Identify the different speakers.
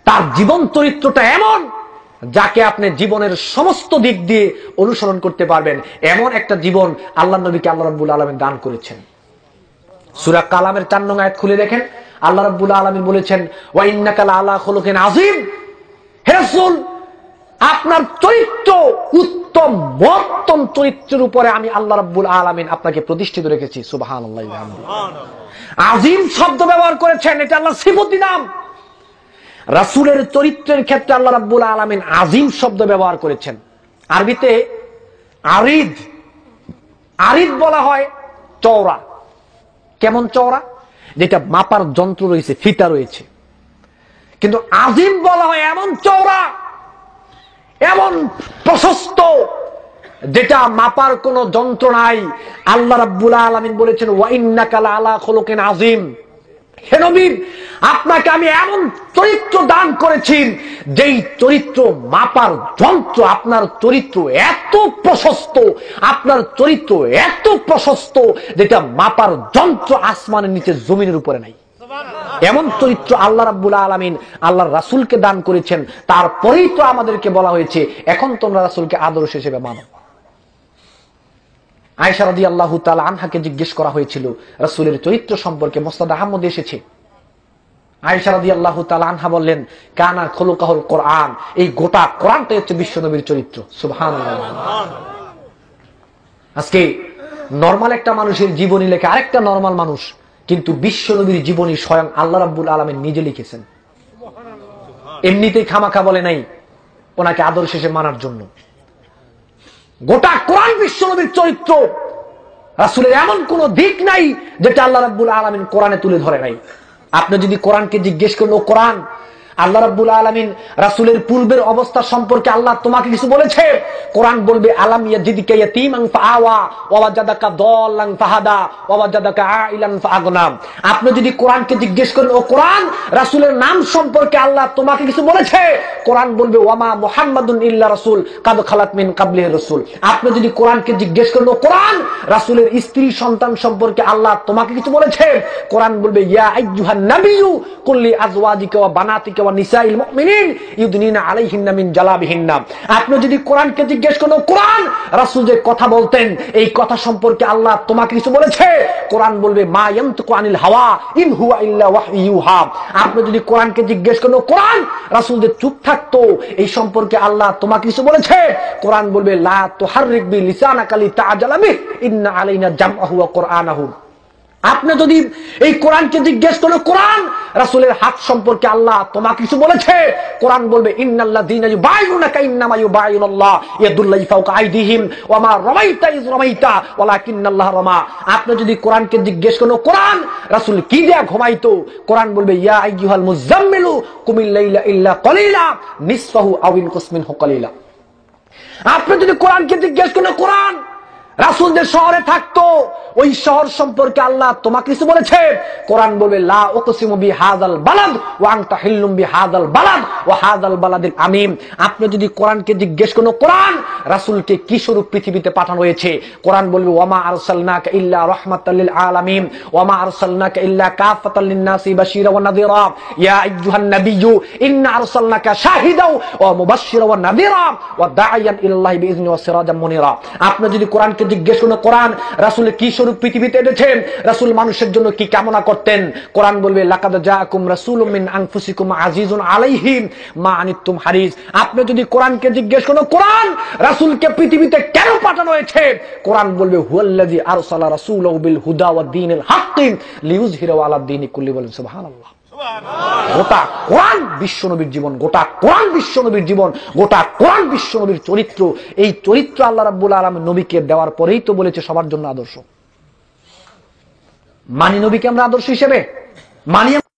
Speaker 1: তার জীবন চরিত্রটা এমন যাকে আপনি জীবনের সমস্ত দিক দিয়ে অনুসরণ করতে পারবেন, এমন একটা জীবন আল্লাহ নবীকে আল্লাহ রাব্বুল আলামিন দান করেছেন। সূরা কালামের ৪ নং আয়াত খুলে দেখেন, আল্লাহ রাব্বুল আলামিন বলেছেন, ওয়া ইন্নাকা লাআলা খুলুকিন আযীম। হে রাসূল, আপনার চরিত্র উত্তম মহত্তম চরিত্রের উপরে আমি আল্লাহ রাব্বুল আলামিন আপনাকে প্রতিষ্ঠিত রেখেছি। সুবহানাল্লাহি ওয়া বিহামদিহি। আযীম শব্দ ব্যবহার করেছেন, এটা আল্লাহর সিফতি নাম। রাসূলের চরিত্রের ক্ষেত্রে আল্লাহ রাব্বুল আলামিন আযীম শব্দ ব্যবহার করেছেন। আরবিতে আরিদ, আরিদ বলা হয় চওড়া। কেমন চওড়া? যেটা মাপার যন্ত্র রয়েছে, ফিতা রয়েছে। কিন্তু আযীম বলা হয় এমন চওড়া, এমন প্রশস্ত, যেটা মাপার কোনো যন্ত্র নাই। আল্লাহ রাব্বুল আলামিন বলেছেন, ওয়া ইন্নাকা লাআলা খুলুকিন আযীম। হে নবী, আপনাকে আমি এমন চরিত্র দান করেছি যেই চরিত্র মাপার যন্ত্র, আপনার চরিত্র এত প্রশস্ত, আপনার চরিত্র এত প্রশস্ত যেটা মাপার যন্ত্র আসমানের নিচে জমিনের উপরে নাই। এমন চরিত্র আল্লাহ রাব্বুল আলামিন আল্লাহর রাসূলকে দান করেছেন। তারপরেই তো আমাদেরকে বলা হয়েছে এখন তোমরা রাসূলকে আদর্শ হিসেবে মানো। আয়েশা রাদিয়াল্লাহু তাআলা আনহাকে জিজ্ঞেস করা হয়েছিল রাসূলের চরিত্র সম্পর্কে, মুসনাদ আহমদে এসেছে। আয়েশা রাদিয়াল্লাহু তাআলা আনহা বললেন, কানা খুলুকাহুল কোরআন। এই গোটা কোরআনটাই হচ্ছে বিশ্বনবীর চরিত্র। সুবহানাল্লাহ। আজকে নরমাল একটা মানুষের জীবনী লেখে আরেকটা নরমাল মানুষ, কিন্তু বিশ্বনবীর জীবনী স্বয়ং আল্লাহ রাব্বুল আলামিন নিজে লিখেছেন। এমনিতেই খামাখা বলে নাই ওনাকে আদর্শ হিসেবে মানার জন্য। গোটা কোরআন বিশ্বনবীর চরিত্র। রাসূলের এমন কোন দিক নাই যেটা আল্লাহ রাব্বুল আলামিন কোরআনে তুলে ধরে নাই। আপনি যদি কোরআনকে জিজ্ঞেস করেন, ও কোরআন, আল্লাহ রাব্বুল আলামিন রাসূলের পূর্বের অবস্থা সম্পর্কে আল্লাহ তোমাকে কিছু বলেছে? কোরআন বলবে, আলাম ইয়াজিদিকা ইয়াতীমান ফাআওয়া ওয়া ওয়াজাদাকা দাল্লান ফাহাদা ওয়া ওয়াজাদাকা আইলান ফাআগনা। আপনি যদি কোরআনকে জিজ্ঞেস করেন, ও কোরআন, রাসূলের নাম সম্পর্কে আল্লাহ তোমাকে কিছু বলেছে? কোরআন বলবে, ওয়ামা মুহাম্মাদুন ইল্লা রাসূল কাদ খালাত মিন কাবলিহি রাসূল। আপনি যদি কোরআনকে জিজ্ঞেস করেন, ও কোরআন, রাসূলের স্ত্রী সন্তান সম্পর্কে আল্লাহ তোমাকে কিছু বলেছে? কোরআন বলবে, ইয়া আইয়ুহান নাবিয়্যু কুল্লি আজওয়াজিকা ওয়া বানাতিকা নিসাইল মুমিনিন ইউদনিনা আলাইহিন্না মিন জালাবিহিন্না। আপনি যদি কোরআনকে জিজ্ঞেস করেন, কোরআন, রাসূল যে কথা বলতেন এই কথা সম্পর্কে আল্লাহ তোমাকে কিছু বলেছে? কোরআন বলবে, মা ইয়ানতিকু আনিল হাওয়া ইন হুয়া ইল্লা ওয়াহয়ু ইউহা। আপনি যদি কোরআনকে জিজ্ঞেস করেন, কোরআন, রাসূল যে চুপ থাকতো এই সম্পর্কে আল্লাহ তোমাকে কিছু বলেছে? কোরআন বলবে, লা তুহাররিক বি লিসানাকা লিতাআজালা বিহি ইন্না আলাইনা জামআহু ওয়া কুরআনাহু। আপনি যদি এই কোরআনকে জিজ্ঞেস করেন, কোরআন, রাসূলের হাত সম্পর্কে আল্লাহ তোমাকে কিছু বলেছে? কোরআন বলবে, ইন্নাল্লাযীনা ইউবাইউনাকা ইন্নামা ইউবাইউনাল্লাহ ইয়াদুল্লাহি ফাওকা আইদিহিম ওয়া মা রামাইতা ইয রামাইতা ওয়ালাকিন্নাল্লাহ রামা। আপনি যদি কোরআনকে জিজ্ঞেস করেন, কোরআন, রাসূল কি দিয়া ঘুমাইতো? কোরআন বলবে, ইয়া আইয়ুহাল মুযাম্মিলু কুমিল লাইলা ইল্লা কলিলা নিসফাহু আও ইনকুস মিনহু কলিলা। আপনি যদি কোরআনকে জিজ্ঞেস করেন, কোরআন, রাসূল যে শহরে থাকতো ওই শহর সম্পর্কে আল্লাহ তোমাকে কিছু বলেছে? কোরআন বলবে, লা উকসিমু বিহাযাল বালাদ ওয়া আনতা হিল্লুম বিহাযাল বালাদ ওয়া হাযাল বালাদিল আমিন। আপনি যদি কোরআনকে জিজ্ঞেস করেন, কোরআন, রাসূলকে কি স্বরূপ পৃথিবীতে পাঠানো হয়েছে? কোরআন বলবে, ওয়া মা আরসালনাকা ইল্লা রাহমাতাল লিল আলামিন ওয়া মা আরসালনাকা ইল্লা কাফাতাল লিন-নাসি বাশীরা ওয়া নাযীরা ইয়া আইয়ুহান নাবিয়্যু ইন্না আরসালনাকা শাহিদাও ওয়া মুবাশশিরা ওয়া নাযীরা ওয়া দাঈয়ান ইলাল্লাহি বিইযনি ওয়া সিরাজাম মুনিরা। আপনি যদি কোরআনকে জিজ্ঞেস করেন, কোরআন, রাসূল কি স্বরূপ পৃথিবীতে এনেছেন? রাসূল মানুষের জন্য কি কামনা করতেন? কোরআন বলবে, লাকাদ জাআকুম রাসূলুম মিন আনফুসিকুম আজিজুন আলাইহি মা আনিতুম হারিস। আপনি যদি কোরআনকে জিজ্ঞেস করেন, কোরআন, রাসূলকে পৃথিবীতে কেন পাঠানো হয়েছে? কোরআন বলবে, হুয়াল্লাযী আরসালা রাসূলাহু বিল হুদা ওয়াদ দীনিল হাক্কি লিইয়ুযহিরাহু আলাদ দীনি কুল্লি। বলেন সুবহানাল্লাহ। গোটা কোরআন বিশ্বনবীর জীবন, গোটা কোরআন বিশ্বনবীর জীবন, গোটা কোরআন বিশ্বনবীর চরিত্র। এই চরিত্র আল্লাহ রাব্বুল আলামিন নবীকে দেওয়ার পরেই তো বলেছে সবার জন্য আদর্শ। মানি নবীকে আমরা আদর্শ হিসেবে মানি।